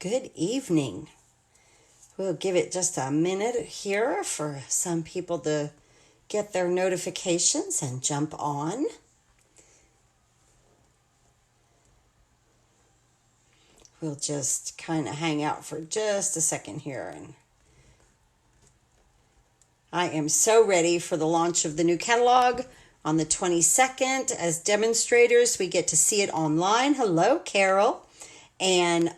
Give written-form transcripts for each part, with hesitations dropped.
Good evening. We'll give it just a minute here for some people to get their notifications and jump on. We'll just kind of hang out for just a second here. And I am so ready for the launch of the new catalog on the 22nd. As demonstrators, we get to see it online. Hello, Carol. And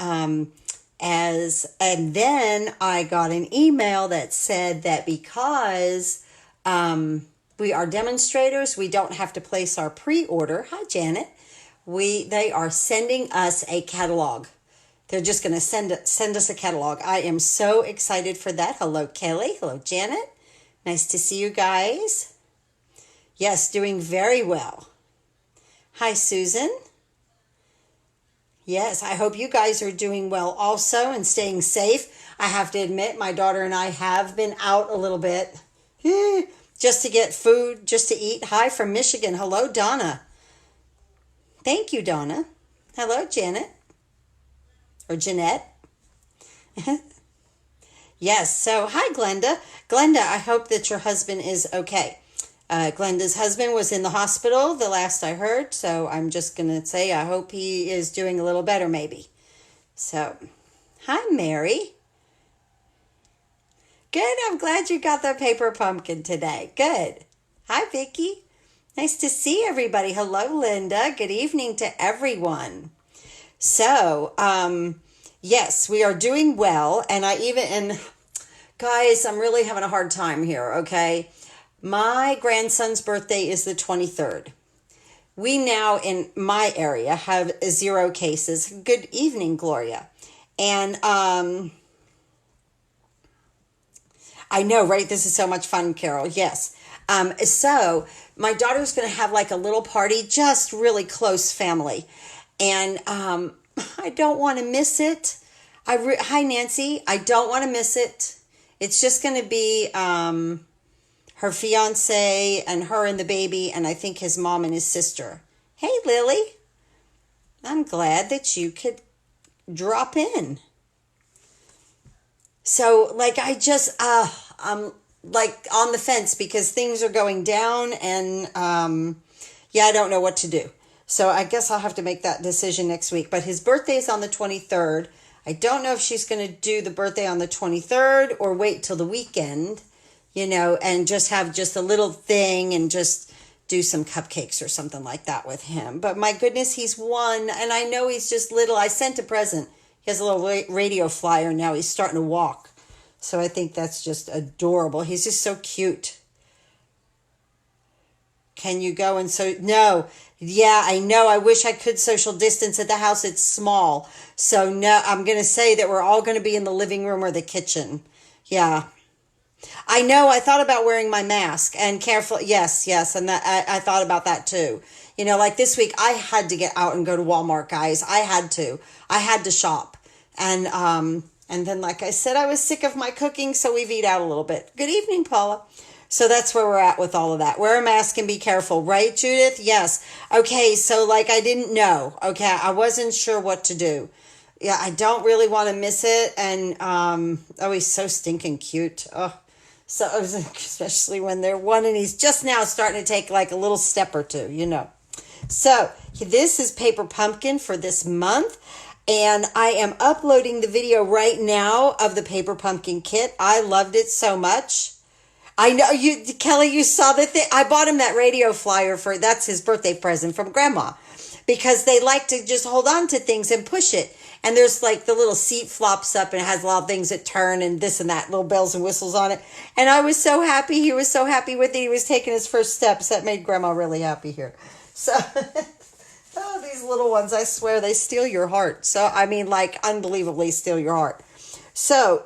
then I got an email that said that because we are demonstrators, we don't have to place our pre-order. Hi, Janet. They are sending us a catalog. They're just going to send us a catalog. I am so excited for that. Hello, Kelly. Hello, Janet. Nice to see you guys. Yes, doing very well. Hi, Susan. Yes, I hope you guys are doing well also and staying safe. I have to admit, my daughter and I have been out a little bit just to get food, just to eat. Hi from Michigan. Hello, Donna. Thank you, Donna. Hello, Janet. Or Jeanette. Yes, so hi, Glenda. Glenda, I hope that your husband is okay. Glenda's husband was in the hospital the last I heard, so I'm just going to say I hope he is doing a little better maybe. So, hi, Mary. Good, I'm glad you got the paper pumpkin today. Good. Hi, Vicki. Nice to see everybody. Hello, Linda. Good evening to everyone. So, yes, we are doing well, and guys, I'm really having a hard time here, okay? My grandson's birthday is the 23rd. We now in my area have 0 cases. Good evening, Gloria. And I know, right? This is so much fun, Carol. Yes. So my daughter's going to have like a little party, just really close family. And I don't want to miss it. Hi, Nancy. I don't want to miss it. It's just going to be her fiance and her and the baby, and I think his mom and his sister. Hey, Lily. I'm glad that you could drop in. So, like, I'm like on the fence because things are going down, and I don't know what to do. So I guess I'll have to make that decision next week. But his birthday is on the 23rd. I don't know if she's going to do the birthday on the 23rd or wait till the weekend, and just have just a little thing and just do some cupcakes or something like that with him. But my goodness, he's 1, and I know he's just little. I sent a present. He has a little radio flyer now. He's starting to walk. So I think that's just adorable. He's just so cute. Can you go and no. Yeah, I know. I wish I could social distance at the house. It's small. So no, I'm going to say that we're all going to be in the living room or the kitchen. Yeah. I know. I thought about wearing my mask and careful. Yes. And that, I thought about that too. Like this week I had to get out and go to Walmart, guys. I had to shop. And then, like I said, I was sick of my cooking. So we've eat out a little bit. Good evening, Paula. So that's where we're at with all of that. Wear a mask and be careful. Right, Judith? Yes. Okay, so like I didn't know. Okay, I wasn't sure what to do. Yeah, I don't really want to miss it. And, he's so stinking cute. Oh, so especially when they're 1 and he's just now starting to take like a little step or two, So this is Paper Pumpkin for this month. And I am uploading the video right now of the Paper Pumpkin kit. I loved it so much. I know Kelly, you saw the thing. I bought him that radio flyer that's his birthday present from Grandma, because they like to just hold on to things and push it. And there's like the little seat flops up and it has a lot of things that turn and this and that, little bells and whistles on it. And I was so happy. He was so happy with it. He was taking his first steps. That made Grandma really happy here. So, these little ones, I swear they steal your heart. So, I mean, like unbelievably steal your heart. So,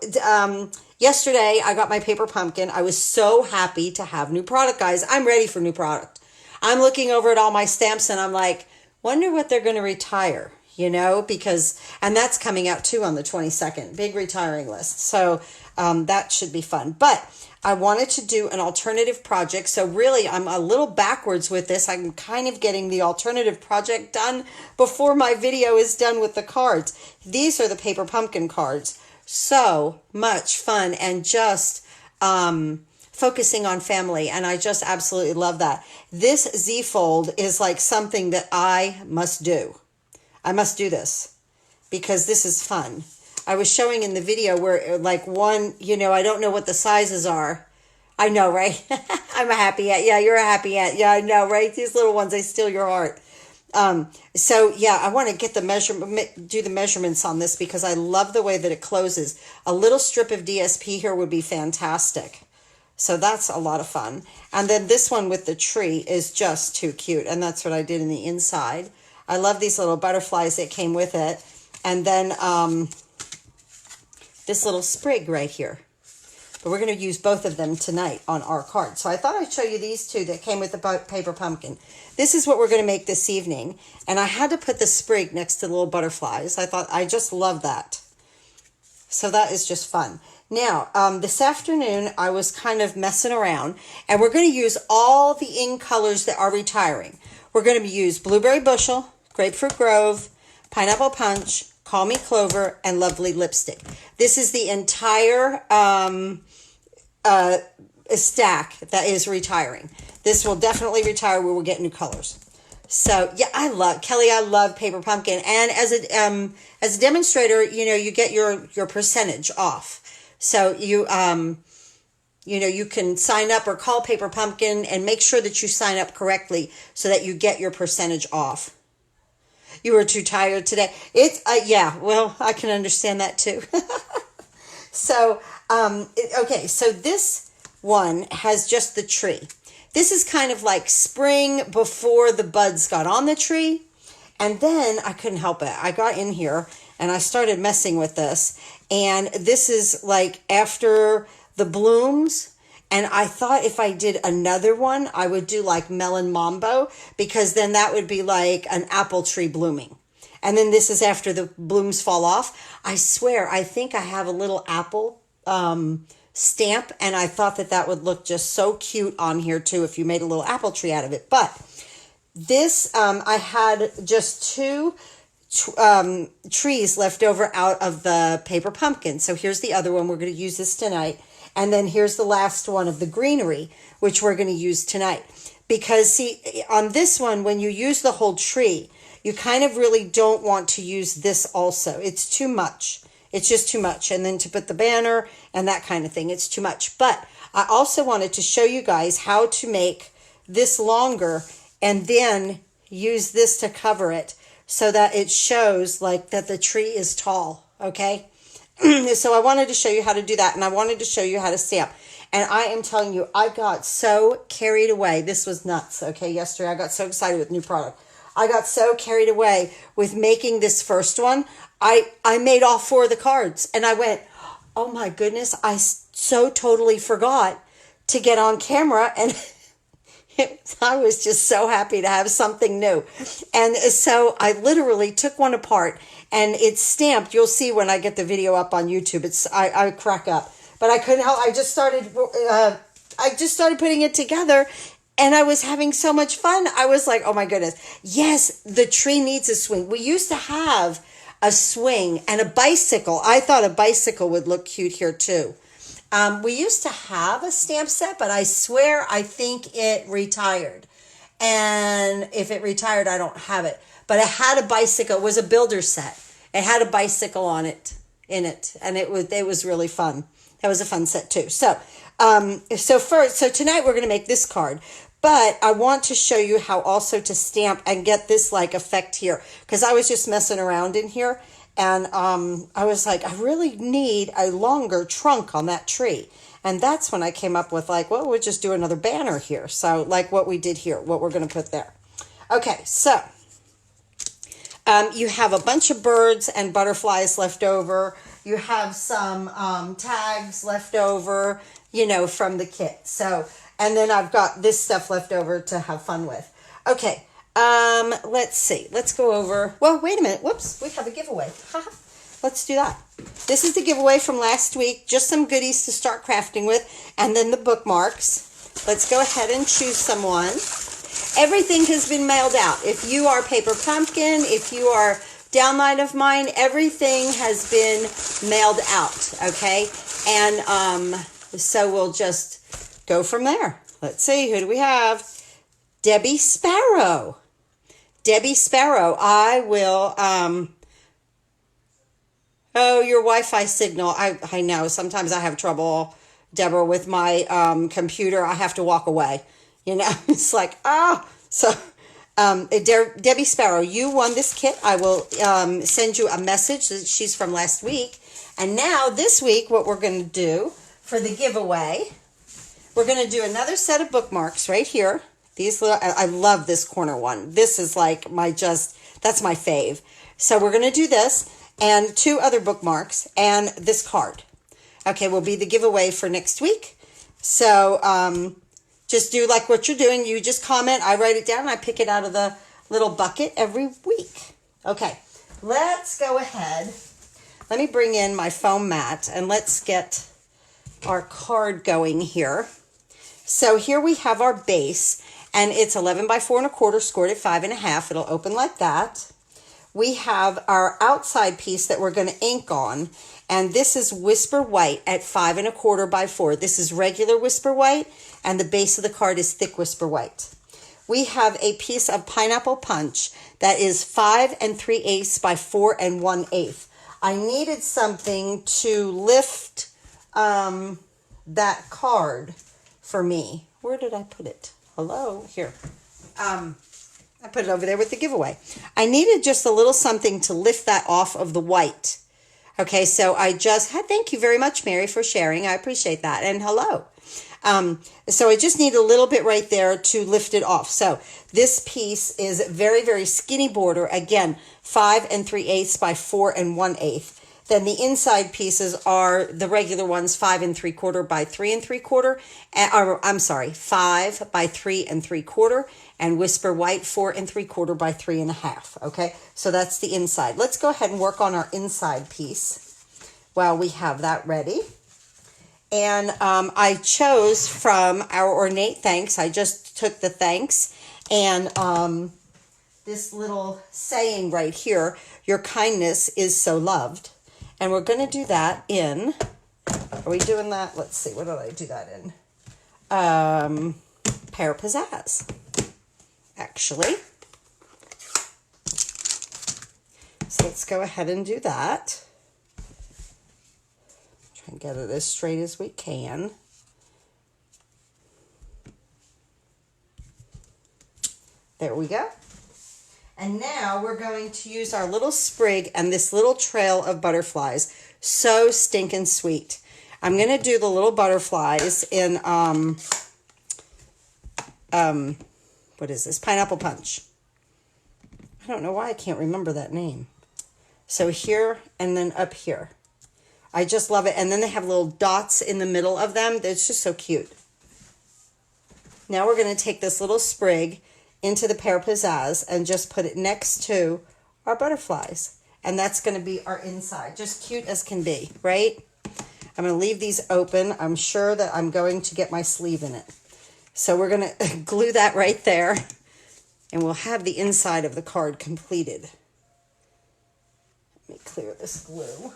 yesterday, I got my paper pumpkin. I was so happy to have new product, guys. I'm ready for new product. I'm looking over at all my stamps and I'm like, wonder what they're going to retire. you know, because, and that's coming out too on the 22nd, big retiring list. So that should be fun. But I wanted to do an alternative project. So really, I'm a little backwards with this. I'm kind of getting the alternative project done before my video is done with the cards. These are the paper pumpkin cards. So much fun, and just focusing on family. And I just absolutely love that. This Z fold is like something that I must do. I must do this because this is fun. I was showing in the video where like one, you know, I don't know what the sizes are. I know, right? I'm a happy ant. Yeah, you're a happy ant. Yeah, I know, right? These little ones, they steal your heart. So yeah, I want to get the measurement, do the measurements on this because I love the way that it closes. A little strip of DSP here would be fantastic. So that's a lot of fun. And then this one with the tree is just too cute. And that's what I did in the inside. I love these little butterflies that came with it. And then this little sprig right here. But we're going to use both of them tonight on our card. So I thought I'd show you these two that came with the paper pumpkin. This is what we're going to make this evening. And I had to put the sprig next to the little butterflies. I thought, I just love that. So that is just fun. Now, this afternoon, I was kind of messing around. And we're going to use all the ink colors that are retiring. We're going to use Blueberry Bushel, Grapefruit Grove, Pineapple Punch, Call Me Clover, and Lovely Lipstick. This is the entire stack that is retiring. This will definitely retire. We will get new colors. So yeah, I love paper pumpkin. And as a demonstrator, you know, you get your percentage off. So you know, you can sign up or call Paper Pumpkin and make sure that you sign up correctly so that you get your percentage off. You were too tired today. It's yeah, well, I can understand that too. So, okay, so this one has just the tree. This is kind of like spring before the buds got on the tree. And then I couldn't help it. I got in here and I started messing with this. And this is like after the blooms. And I thought if I did another one, I would do like Melon Mambo, because then that would be like an apple tree blooming. And then this is after the blooms fall off. I swear, I think I have a little apple stamp, and I thought that that would look just so cute on here too if you made a little apple tree out of it. But this, I had just two trees left over out of the paper pumpkin. So here's the other one. We're going to use this tonight. And then here's the last one of the greenery, which we're going to use tonight. Because see, on this one, when you use the whole tree, you kind of really don't want to use this also. It's too much. It's just too much. And then to put the banner and that kind of thing, it's too much. But I also wanted to show you guys how to make this longer and then use this to cover it so that it shows like that the tree is tall, okay? So I wanted to show you how to do that, and I wanted to show you how to stamp. And I am telling you, I got so carried away. This was nuts, okay? Yesterday, I got so excited with new product. I got so carried away with making this first one. I made all 4 of the cards, and I went, oh my goodness, I so totally forgot to get on camera, and I was just so happy to have something new. And so I literally took one apart, and it's stamped. You'll see when I get the video up on YouTube. I crack up, but I couldn't help. I just started putting it together, and I was having so much fun. I was like, oh my goodness, yes, the tree needs a swing. We used to have a swing and a bicycle. I thought a bicycle would look cute here too. We used to have a stamp set, but I swear I think it retired. And if it retired, I don't have it. But it had a bicycle. It was a builder set. It had a bicycle on it, in it, and it was really fun. That was a fun set too. So tonight we're going to make this card. But I want to show you how also to stamp and get this like effect here, because I was just messing around in here. And I was like, I really need a longer trunk on that tree. And that's when I came up with like, well, we'll just do another banner here. So like what we did here, what we're going to put there. Okay, so you have a bunch of birds and butterflies left over. You have some tags left over, you know, from the kit. So, and then I've got this stuff left over to have fun with. Okay, Let's see. Let's go over. Well, wait a minute. Whoops. We have a giveaway. Let's do that. This is the giveaway from last week. Just some goodies to start crafting with. And then the bookmarks. Let's go ahead and choose someone. Everything has been mailed out. If you are Paper Pumpkin, if you are Downline of mine, everything has been mailed out. Okay. And so we'll just go from there. Let's see. Who do we have? Debbie Sparrow. Debbie Sparrow, I will, oh, your Wi-Fi signal. I know, sometimes I have trouble, Deborah, with my computer. I have to walk away. You know, it's like, So, Debbie Sparrow, you won this kit. I will send you a message. She's from last week. And now, this week, what we're going to do for the giveaway, we're going to do another set of bookmarks right here. These little, I love this corner one. This is like that's my fave. So we're going to do this and 2 other bookmarks and this card. Okay, will be the giveaway for next week. So just do like what you're doing. You just comment. I write it down and I pick it out of the little bucket every week. Okay, let's go ahead. Let me bring in my foam mat and let's get our card going here. So here we have our base. And it's 11 by 4 1/4, scored at 5 1/2. It'll open like that. We have our outside piece that we're going to ink on. And this is Whisper White at 5 1/4 by 4. This is regular Whisper White. And the base of the card is thick Whisper White. We have a piece of Pineapple Punch that is 5 3/8 by 4 1/8. I needed something to lift that card for me. Where did I put it? Hello, here. I put it over there with the giveaway. I needed just a little something to lift that off of the white. Okay, so I just thank you very much, Mary, for sharing. I appreciate that. And hello. So I just need a little bit right there to lift it off. So this piece is very, very skinny border. Again, 5 3/8 by 4 1/8. Then the inside pieces are the regular ones, 5 3/4 by 3 3/4. I'm sorry, 5 by 3 3/4, and Whisper White 4 3/4 by 3 1/2. Okay, so that's the inside. Let's go ahead and work on our inside piece while we have that ready. And I chose from our ornate thanks. I just took the thanks and this little saying right here, your kindness is so loved. And we're going to do that in, are we doing that? Let's see, what did I do that in? Pear Pizzazz, actually. So let's go ahead and do that. Try and get it as straight as we can. There we go. And now we're going to use our little sprig and this little trail of butterflies. So stinking sweet. I'm going to do the little butterflies in, what is this? Pineapple Punch. I don't know why I can't remember that name. So here and then up here. I just love it. And then they have little dots in the middle of them. It's just so cute. Now we're going to take this little sprig into the Pear Pizzazz and just put it next to our butterflies. And that's going to be our inside. Just cute as can be, right? I'm going to leave these open. I'm sure that I'm going to get my sleeve in it. So we're going to glue that right there. And we'll have the inside of the card completed. Let me clear this glue.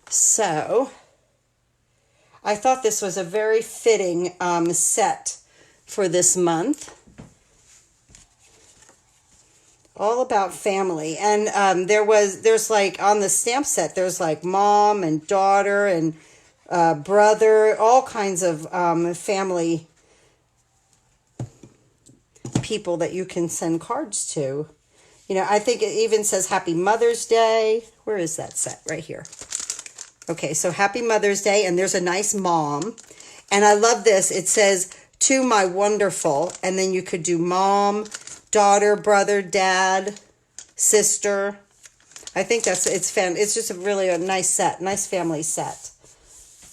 So I thought this was a very fitting set for this month. All about family. And there's like on the stamp set, there's like mom and daughter and brother, all kinds of family people that you can send cards to. You know, I think it even says Happy Mother's Day. Where is that set? Right here. Okay, so Happy Mother's Day, and there's a nice mom. And I love this. It says, to my wonderful, and then you could do mom, daughter, brother, dad, sister. I think it's just a nice set, nice family set.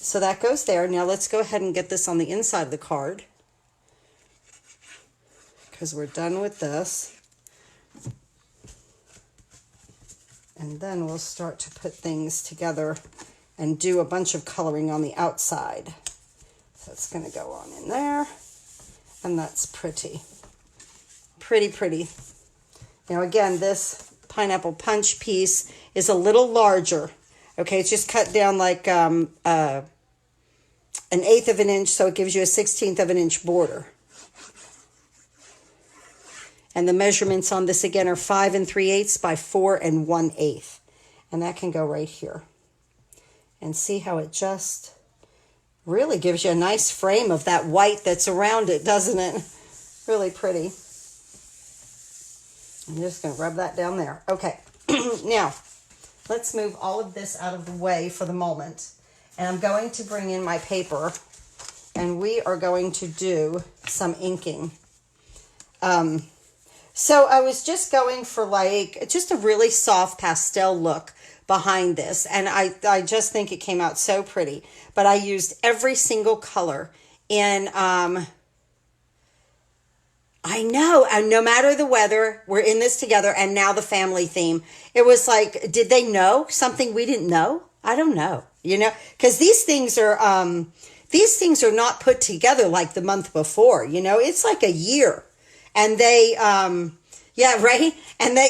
So that goes there. Now let's go ahead and get this on the inside of the card. because we're done with this. And then we'll start to put things together and do a bunch of coloring on the outside. So it's going to go on in there. And that's pretty. Pretty. Now again, this pineapple punch piece is a little larger. Okay, it's just cut down like an 1/8 of an inch, so it gives you a 1/16 of an inch border. And the measurements on this again are 5 3/8 by 4 1/8. And that can go right here. And see how it just really gives you a nice frame of that white that's around it, doesn't it? Really pretty. I'm just going to rub that down there. Okay, now let's move all of this out of the way for the moment. And I'm going to bring in my paper, and we are going to do some inking. So I was just going for like just a really soft pastel look behind this, and I just think it came out so pretty. But I used every single color in I know, and no matter the weather, we're in this together, and now the family theme. It was like, did they know something we didn't know? I don't know, you know, because these things are not put together like the month before, you know, it's like a year, and they, yeah, right, and they,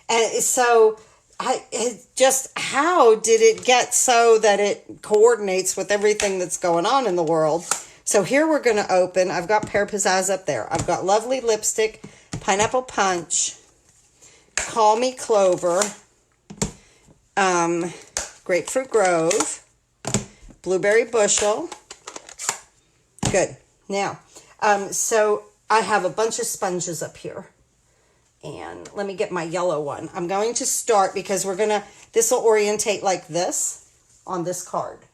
and so how did it get so that it coordinates with everything that's going on in the world? So here we're going to open. I've got Pear Pizzazz up there. I've got Lovely Lipstick, Pineapple Punch, Call Me Clover, Grapefruit Grove, Blueberry Bushel. Good. Now, so I have a bunch of sponges up here. And let me get my yellow one. I'm going to start because this will orientate like this on this card.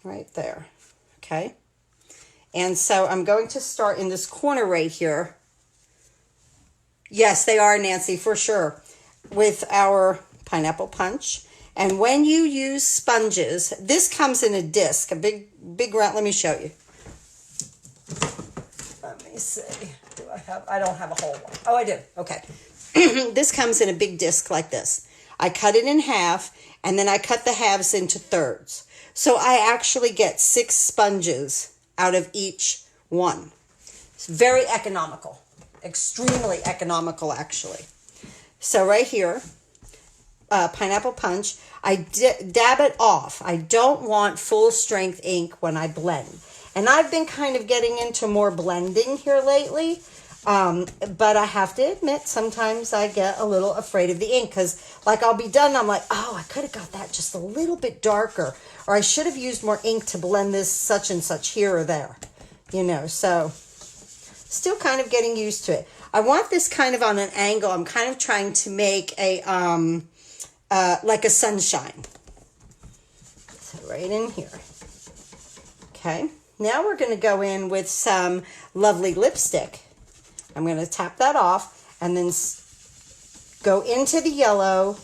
Right there. Okay, and so I'm going to start in this corner right here. Yes, they are, Nancy, for sure, with our Pineapple Punch. And when you use sponges, this comes in a disc, a big round. Let me show you. Let me see. I don't have a whole one. Oh, I do. Okay. This comes in a big disc like this. I cut it in half, and then I cut the halves into thirds. So I actually get 6 sponges out of each one. It's very economical, extremely economical actually. So right here, Pineapple Punch, I dab it off. I don't want full strength ink when I blend. And I've been kind of getting into more blending here lately. But I have to admit, sometimes I get a little afraid of the ink because like I'll be done. I'm like, oh, I could have got that just a little bit darker, or I should have used more ink to blend this such and such here or there, you know, so still kind of getting used to it. I want this kind of on an angle. I'm kind of trying to make a, like a sunshine. So right in here. Okay. Now we're going to go in with some Lovely Lipstick. I'm going to tap that off and then go into the yellow,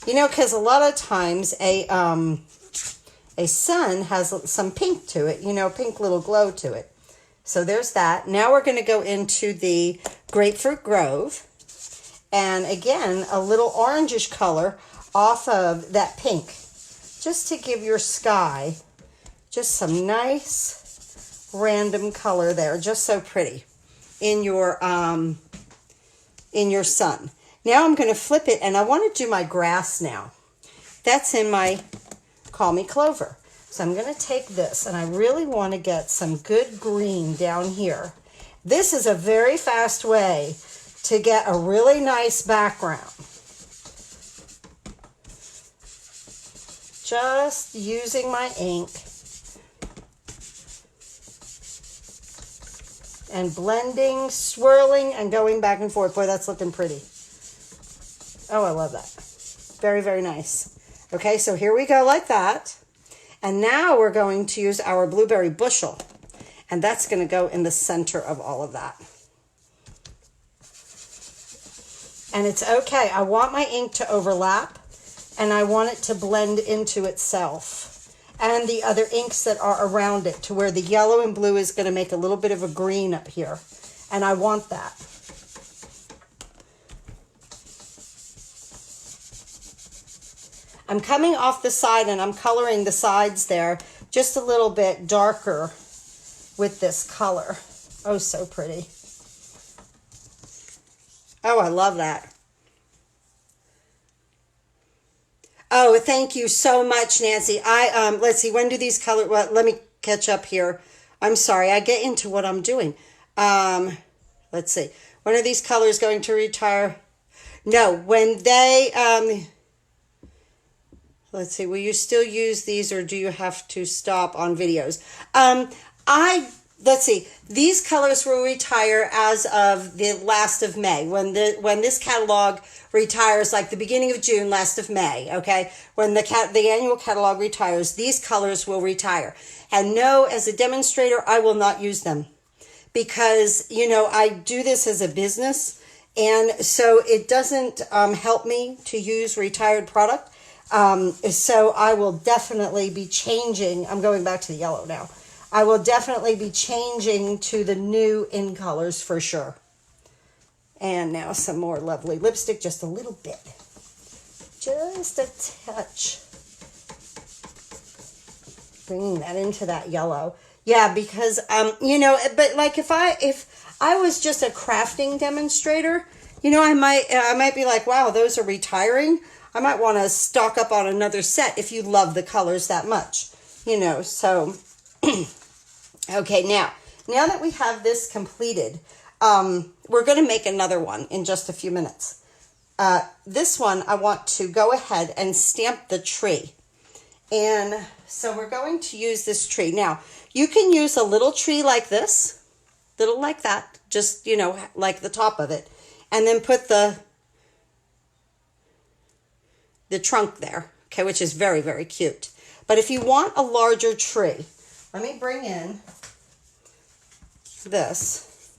you know, because a lot of times a sun has some pink to it, you know, pink little glow to it. So there's that. Now we're going to go into the Grapefruit Grove, and again, a little orangish color off of that pink, just to give your sky just some nice random color there, just so pretty in your sun. Now I'm going to flip it, and I want to do my grass now. That's in my Call Me Clover. So I'm going to take this, and I really want to get some good green down here. This is a very fast way to get a really nice background. Just using my ink and blending, swirling, and going back and forth. Boy, that's looking pretty. Oh, I love that. Very, very nice. Okay, so here we go like that. And now we're going to use our Blueberry Bushel. And that's going to go in the center of all of that. And it's okay. I want my ink to overlap, and I want it to blend into itself and the other inks that are around it, to where the yellow and blue is going to make a little bit of a green up here. And I want that. I'm coming off the side and I'm coloring the sides there just a little bit darker with this color. Oh, so pretty. Oh, I love that. Oh, thank you so much, Nancy. Let's see, when do these color, well, let me catch up here. I'm sorry, I get into what I'm doing. Let's see. When are these colors going to retire? No, when they, let's see, will you still use these or do you have to stop on videos? Let's see, these colors will retire as of the last of May. When this catalog retires, like the beginning of June, last of May, okay? When the annual catalog retires, these colors will retire. And no, as a demonstrator, I will not use them. Because, you know, I do this as a business. And so it doesn't help me to use retired product. So I will definitely be changing. I'm going back to the yellow now. I will definitely be changing to the new in colors for sure. And now some more lovely lipstick, just a little bit. Just a touch. Bringing that into that yellow. Yeah, because, you know, but like if I was just a crafting demonstrator, you know, I might be like, wow, those are retiring. I might want to stock up on another set if you love the colors that much, you know, so... Okay, now that we have this completed, we're going to make another one in just a few minutes. This one, I want to go ahead and stamp the tree. And so we're going to use this tree. Now, you can use a little tree like this, little like that, just, you know, like the top of it. And then put the trunk there, okay, which is very, very cute. But if you want a larger tree, let me bring in this.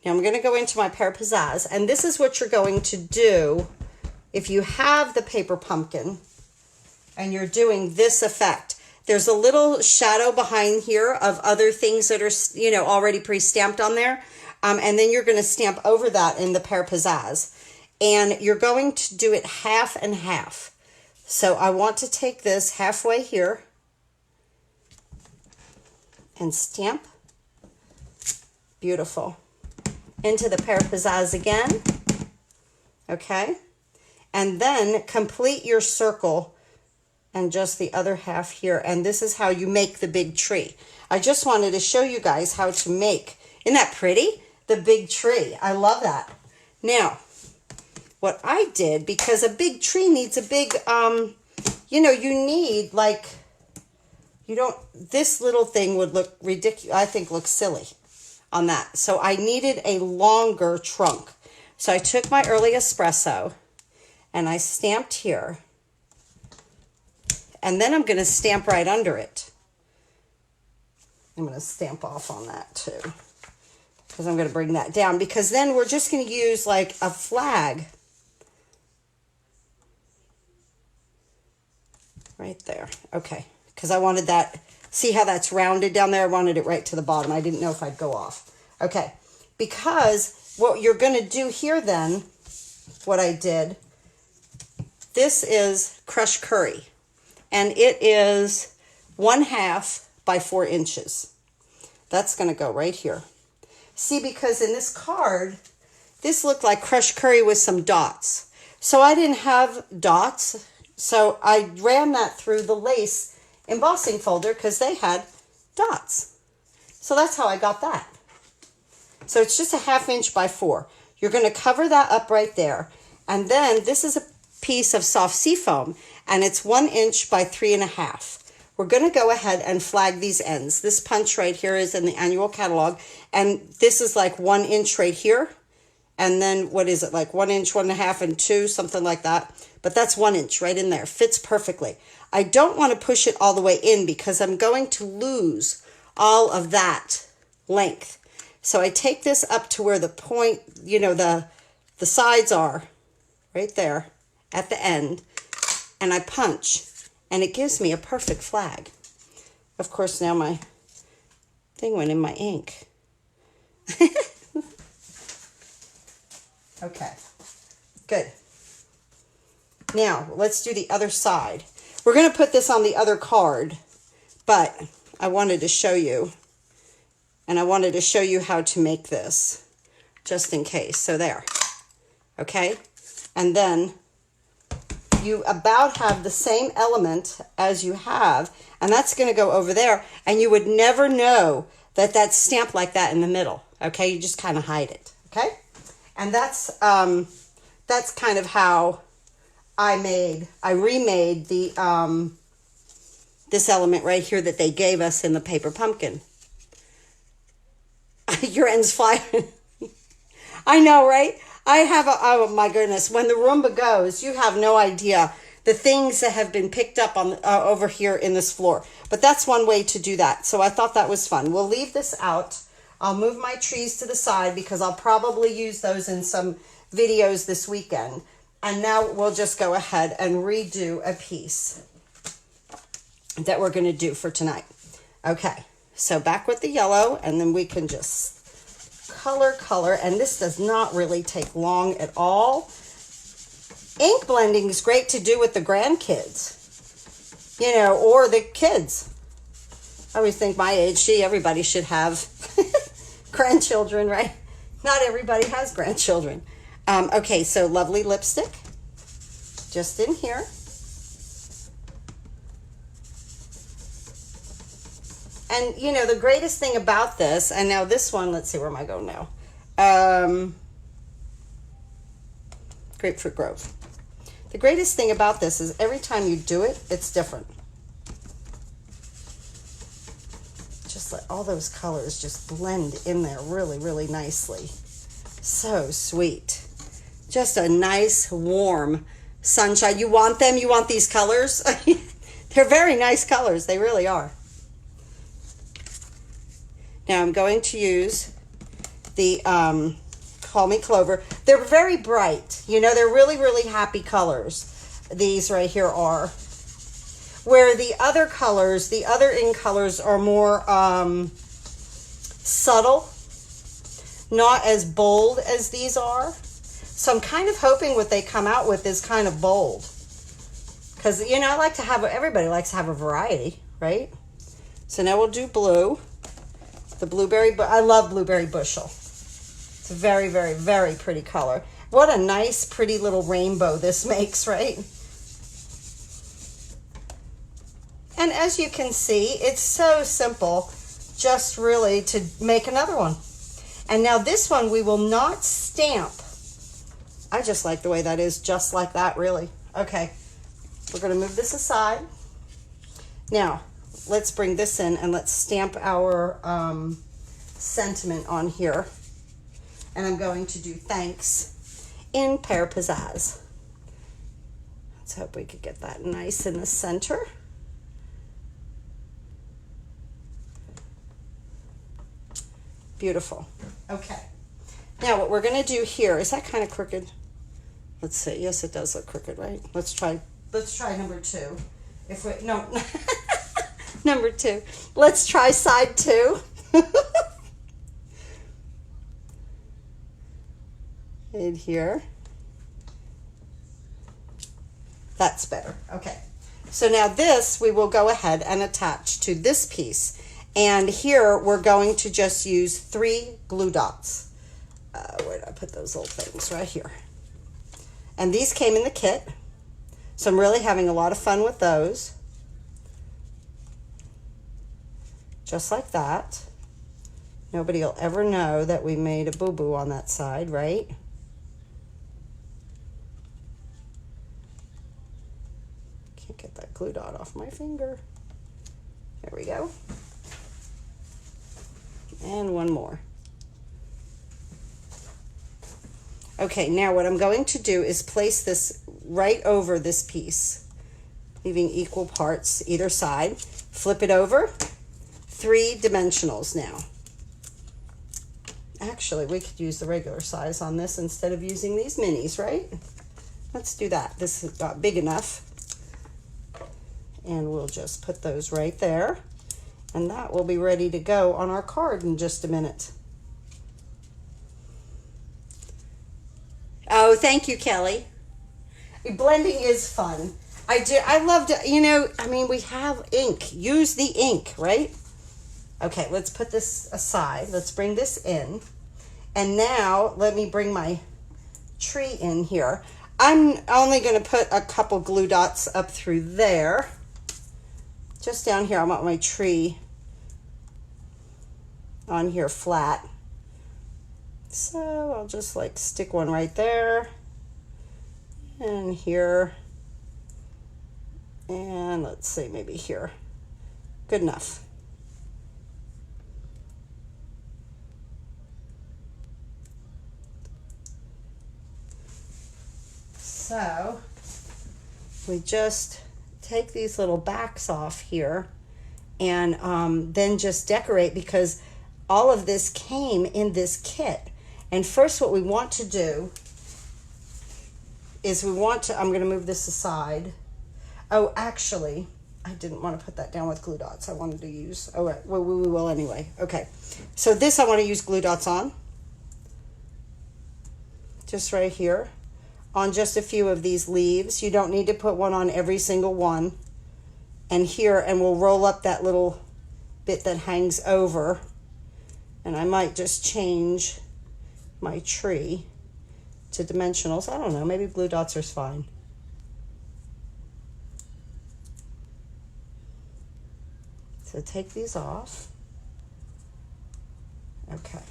Now I'm going to go into my Pear Pizzazz, and this is what you're going to do if you have the paper pumpkin and you're doing this effect. There's a little shadow behind here of other things that are, you know, already pre-stamped on there. And then you're going to stamp over that in the Pear Pizzazz. And you're going to do it half and half. So I want to take this halfway here and stamp. Beautiful. Into the Pear Pizzazz again. Okay. And then complete your circle and just the other half here. And this is how you make the big tree. I just wanted to show you guys how to make, isn't that pretty? The big tree. I love that. Now, what I did, because a big tree needs a big, you know, you need like, you don't, this little thing would look ridiculous, I think looks silly on that. So I needed a longer trunk. So I took my early espresso and I stamped here. And then I'm going to stamp right under it. I'm going to stamp off on that too, because I'm going to bring that down, because then we're just going to use like a flag right there. Okay, because I wanted that, see how that's rounded down there? I wanted it right to the bottom. I didn't know if I'd go off. Okay, because what you're going to do here then, what I did, this is crushed curry. And it is 1/2 by 4 inches. That's going to go right here. See, because in this card, this looked like crushed curry with some dots. So I didn't have dots. So I ran that through the lace embossing folder because they had dots. So that's how I got that. So it's just 1/2 inch by 4. You're going to cover that up right there. And then this is a piece of soft seafoam, and it's 1 inch by 3.5. We're going to go ahead and flag these ends. This punch right here is in the annual catalog, and this is like 1 inch right here. And then what is it, like 1 inch, 1.5, and 2, something like that. But that's 1 inch right in there. Fits perfectly. I don't want to push it all the way in because I'm going to lose all of that length. So I take this up to where the point, you know, the sides are right there at the end, and I punch, and it gives me a perfect flag. Of course, now my thing went in my ink. Okay, good. Now, let's do the other side. We're going to put this on the other card, but I wanted to show you, and I wanted to show you how to make this, just in case. So there, okay? And then you about have the same element as you have, and that's going to go over there, and you would never know that that's stamped like that in the middle, okay? You just kind of hide it, okay? And that's kind of how I remade the this element right here that they gave us in the paper pumpkin. Your ends fly. I know, right? I have oh my goodness, when the Roomba goes, you have no idea the things that have been picked up on over here in this floor. But that's one way to do that. So I thought that was fun. We'll leave this out. I'll move my trees to the side because I'll probably use those in some videos this weekend. And now we'll just go ahead and redo a piece that we're going to do for tonight. Okay, so back with the yellow, and then we can just color, and this does not really take long at all. Ink blending is great to do with the grandkids, you know, or the kids. I always think my age, everybody should have grandchildren, right? Not everybody has grandchildren. Okay, so lovely lipstick, just in here. And, you know, the greatest thing about this, and now this one, let's see, where am I going now? Grapefruit Grove. The greatest thing about this is every time you do it, it's different. Just let all those colors just blend in there really, really nicely. So sweet. Just a nice, warm sunshine. You want them? You want these colors? They're very nice colors. They really are. Now I'm going to use the Call Me Clover. They're very bright. You know, they're really, really happy colors. These right here are. Where the other colors, the other ink colors are more subtle. Not as bold as these are. So I'm kind of hoping what they come out with is kind of bold. Because, you know, I like to have, everybody likes to have a variety, right? So now we'll do blue. The blueberry, I love blueberry bushel. It's a very, very, very pretty color. What a nice, pretty little rainbow this makes, right? And as you can see, it's so simple, just really to make another one. And now this one we will not stamp. I just like the way that is, just like that, really. Okay, we're going to move this aside. Now, let's bring this in and let's stamp our sentiment on here. And I'm going to do thanks in Pear Pizzazz. Let's hope we could get that nice in the center. Beautiful. Okay. Now what we're going to do here, is that kind of crooked? Let's see. Yes, it does look crooked, right? Let's try number 2. If we, no, number 2. Let's try side 2. In here. That's better. Okay. So now this we will go ahead and attach to this piece. And here we're going to just use 3 glue dots. Where did I put those little things? Right here. And these came in the kit. So I'm really having a lot of fun with those. Just like that. Nobody will ever know that we made a boo-boo on that side, right? Can't get that glue dot off my finger. There we go. And one more. Okay, now what I'm going to do is place this right over this piece, leaving equal parts either side. Flip it over. 3 dimensionals now. Actually, we could use the regular size on this instead of using these minis, right? Let's do that. This is not big enough. And we'll just put those right there. And that will be ready to go on our card in just a minute. Oh, thank you, Kelly. Blending is fun. I love to, you know, I mean, we have ink. Use the ink, right? Okay, let's put this aside. Let's bring this in. And now let me bring my tree in here. I'm only going to put a couple glue dots up through there. Just down here, I want my tree on here flat. So I'll just like stick one right there and here. And let's see, maybe here. Good enough. So we just take these little backs off here and then just decorate, because all of this came in this kit. And first what we want to do is I'm going to move this aside. Oh, actually, I didn't want to put that down with glue dots. I wanted to use, oh, right, well, we will anyway. Okay, so this I want to use glue dots on. Just right here. On just a few of these leaves. You don't need to put one on every single one. And here, and we'll roll up that little bit that hangs over. And I might just change my tree to dimensionals. I don't know, maybe blue dots are fine. So take these off. Okay.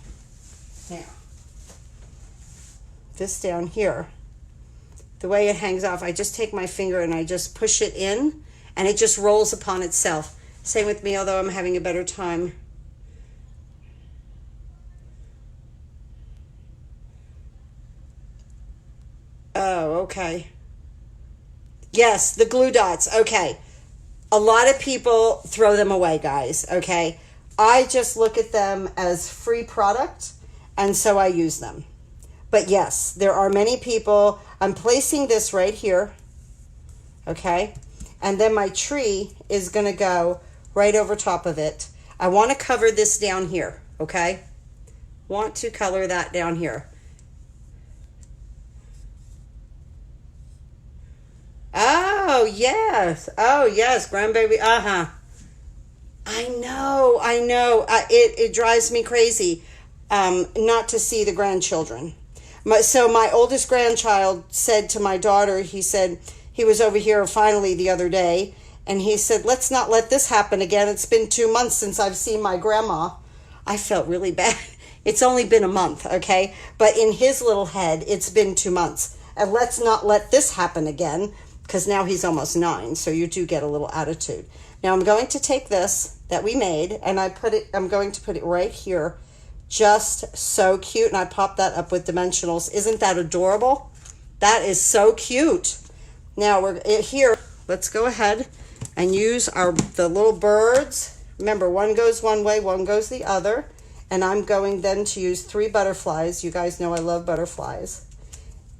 Now, this down here, the way it hangs off, I just take my finger and I just push it in and it just rolls upon itself. Same with me, although I'm having a better time. Oh, okay. Yes, the glue dots. Okay. A lot of people throw them away, guys. Okay. I just look at them as free product, and so I use them. But yes, there are many people. I'm placing this right here. Okay. And then my tree is going to go right over top of it. I want to cover this down here. Okay. Want to color that down here. Oh, yes. Oh, yes. Grandbaby. Uh-huh. I know. It drives me crazy not to see the grandchildren. So my oldest grandchild said to my daughter, he said, he was over here finally the other day, and he said, let's not let this happen again. It's been 2 months since I've seen my grandma. I felt really bad. It's only been a month, okay? But in his little head, it's been 2 months. And let's not let this happen again, because now he's almost 9, so you do get a little attitude. Now I'm going to take this that we made, and I'm going to put it right here. Just so cute, and I popped that up with dimensionals. Isn't that adorable? That is so cute. Now we're here. Let's go ahead and use the little birds. Remember, one goes one way, one goes the other. And I'm going then to use 3 butterflies. You guys know I love butterflies.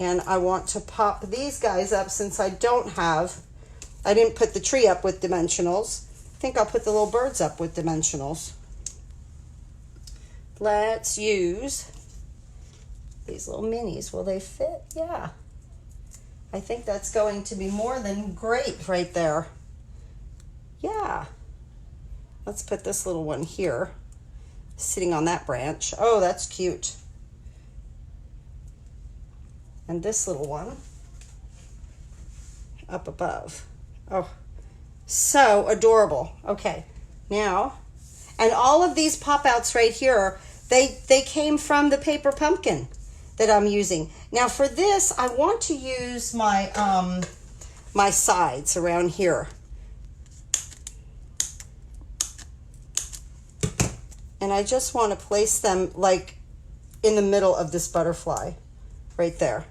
And I want to pop these guys up since I didn't put the tree up with dimensionals. I think I'll put the little birds up with dimensionals. Let's use these little minis. Will they fit? Yeah. I think that's going to be more than great right there. Yeah. Let's put this little one here, sitting on that branch. Oh, that's cute. And this little one up above. Oh, so adorable. Okay, now, and all of these pop-outs right here, they came from the paper pumpkin that I'm using. Now for this, I want to use my my sides around here. And I just want to place them like in the middle of this butterfly, right there.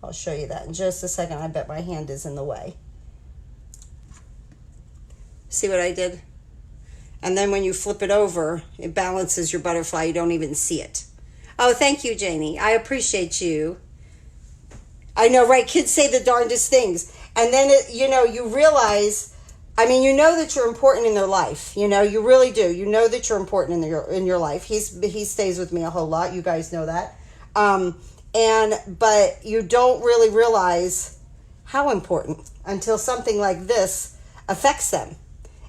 I'll show you that in just a second. I bet my hand is in the way. See what I did? And then when you flip it over, it balances your butterfly. You don't even see it. Oh, thank you, Janie. I appreciate you. I know, right? Kids say the darndest things. And then, you realize, I mean, you know that you're important in their life. You know, you really do. You know that you're important in your life. He stays with me a whole lot. You guys know that. But you don't really realize how important until something like this affects them.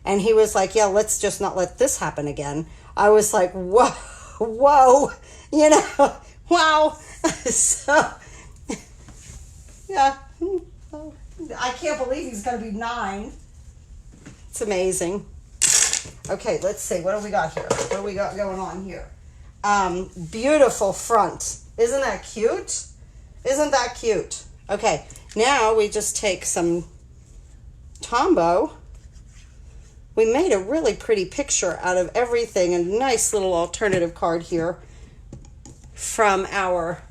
And he was like, yeah, let's just not let this happen again. I was like, whoa, whoa, you know, wow. So, yeah, I can't believe he's going to be 9. It's amazing. Okay, let's see. What do we got here? What do we got going on here? Beautiful front. Isn't that cute? Isn't that cute? Okay, now we just take some Tombow. We made a really pretty picture out of everything. A nice little alternative card here from our...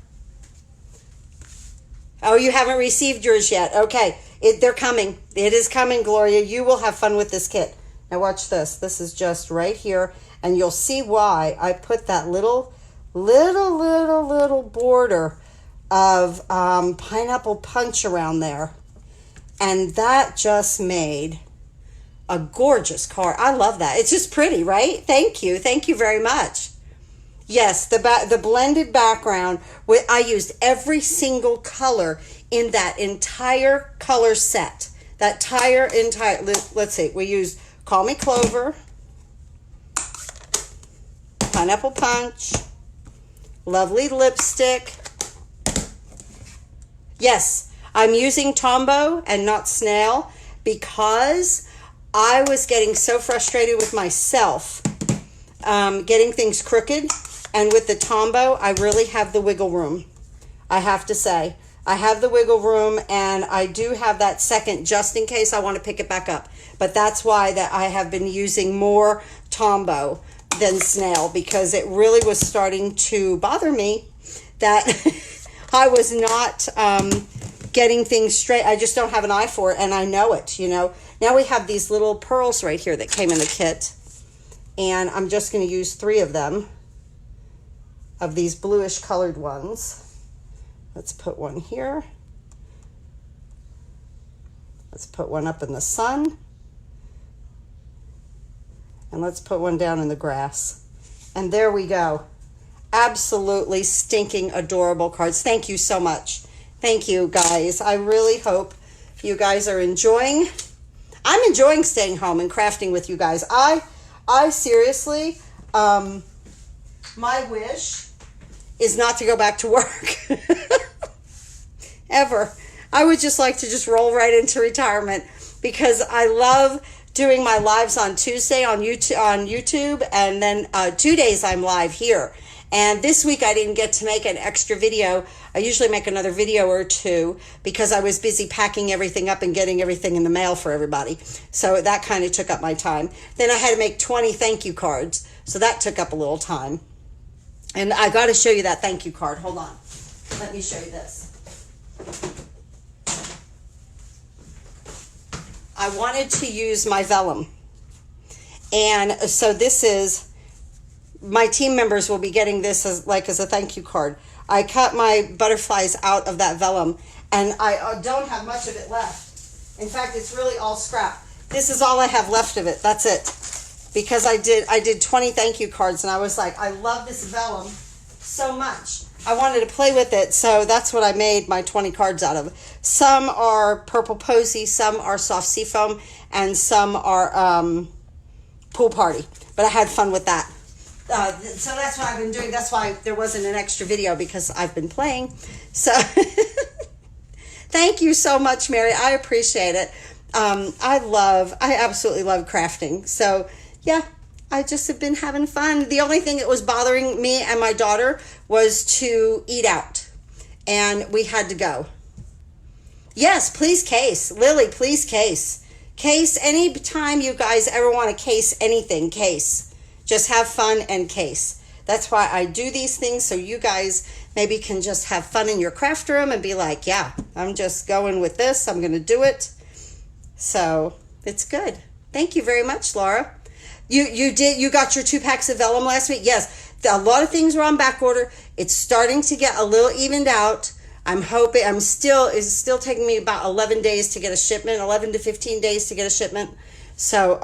Oh, you haven't received yours yet. Okay, they're coming. It is coming, Gloria. You will have fun with this kit. Now watch this. This is just right here, and you'll see why I put that little border of pineapple punch around there. And that just made a gorgeous card. I love that. It's just pretty, right? Thank you. Thank you very much. Yes, the blended background. I used every single color in that entire color set. Let's see, we used Call Me Clover, Pineapple Punch, Lovely Lipstick. Yes, I'm using Tombow and not Snail because I was getting so frustrated with myself getting things crooked. And with the Tombow, I really have the wiggle room. I have to say, I have the wiggle room, and I do have that second just in case I want to pick it back up. But that's why that I have been using more Tombow than Snail, because it really was starting to bother me that I was not getting things straight. I just don't have an eye for it, and I know it, you know. Now we have these little pearls right here that came in the kit, and I'm just going to use 3 of them, of these bluish colored ones. Let's put one here. Let's put one up in the sun. And let's put one down in the grass. And there we go. Absolutely stinking adorable cards. Thank you so much. Thank you, guys. I really hope you guys are enjoying. I'm enjoying staying home and crafting with you guys. I seriously, my wish is not to go back to work. Ever. I would just like to just roll right into retirement, because I love doing my lives on Tuesday on YouTube, and then 2 days I'm live here. And this week I didn't get to make an extra video. I usually make another video or 2 because I was busy packing everything up and getting everything in the mail for everybody. So that kind of took up my time. Then I had to make 20 thank you cards. So that took up a little time. And I got to show you that thank you card. Hold on. Let me show you this. I wanted to use my vellum. And so this is, my team members will be getting this as a thank you card. I cut my butterflies out of that vellum, and I don't have much of it left. In fact, it's really all scrap. This is all I have left of it. That's it. Because I did 20 thank you cards, and I was like, I love this vellum so much. I wanted to play with it, so that's what I made my 20 cards out of. Some are Purple Posy, some are Soft Seafoam, and some are Pool Party. But I had fun with that. So that's what I've been doing. That's why there wasn't an extra video, because I've been playing. So thank you so much, Mary. I appreciate it. I absolutely love crafting. So yeah, I just have been having fun. The only thing that was bothering me and my daughter was to eat out, and we had to go. Yes, please case. Lily, please case. Case anytime you guys ever want to case anything, case. Just have fun and case. That's why I do these things, so you guys maybe can just have fun in your craft room and be like, yeah, I'm just going with this. I'm going to do it. So it's good. Thank you very much, Laura. You got your 2 packs of vellum last week? Yes. A lot of things were on back order. It's starting to get a little evened out. I'm hoping, it's still taking me about 11 days to get a shipment, 11 to 15 days to get a shipment. So,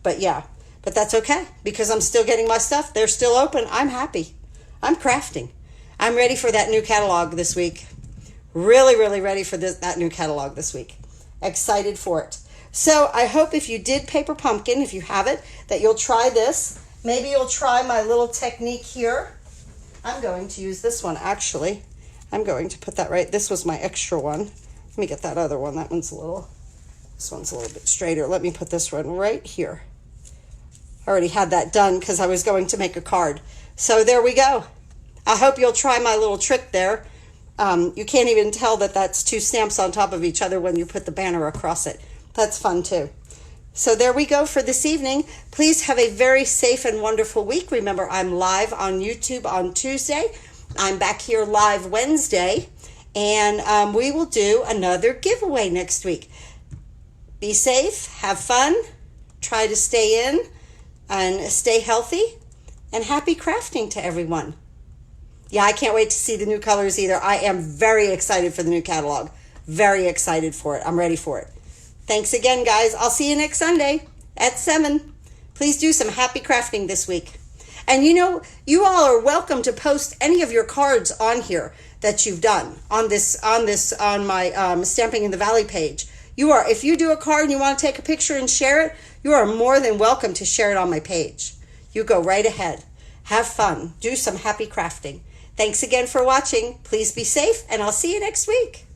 but yeah, but that's okay, because I'm still getting my stuff. They're still open. I'm happy. I'm crafting. I'm ready for that new catalog this week. Really, really ready for that new catalog this week. Excited for it. So I hope if you did Paper Pumpkin, if you have it, that you'll try this. Maybe you'll try my little technique here. I'm going to use this one, actually. I'm going to put that right. This was my extra one. Let me get that other one. This one's a little bit straighter. Let me put this one right here. I already had that done because I was going to make a card. So there we go. I hope you'll try my little trick there. You can't even tell that that's two stamps on top of each other when you put the banner across it. That's fun too. So there we go for this evening. Please have a very safe and wonderful week. Remember, I'm live on YouTube on Tuesday. I'm back here live Wednesday. And we will do another giveaway next week. Be safe, have fun, try to stay in, and stay healthy. And happy crafting to everyone. Yeah, I can't wait to see the new colors either. I am very excited for the new catalog. Very excited for it. I'm ready for it. Thanks again, guys. I'll see you next Sunday at 7. Please do some happy crafting this week. And you know, you all are welcome to post any of your cards on here that you've done on my Stamping in the Valley page. If you do a card and you want to take a picture and share it, you are more than welcome to share it on my page. You go right ahead. Have fun. Do some happy crafting. Thanks again for watching. Please be safe, and I'll see you next week.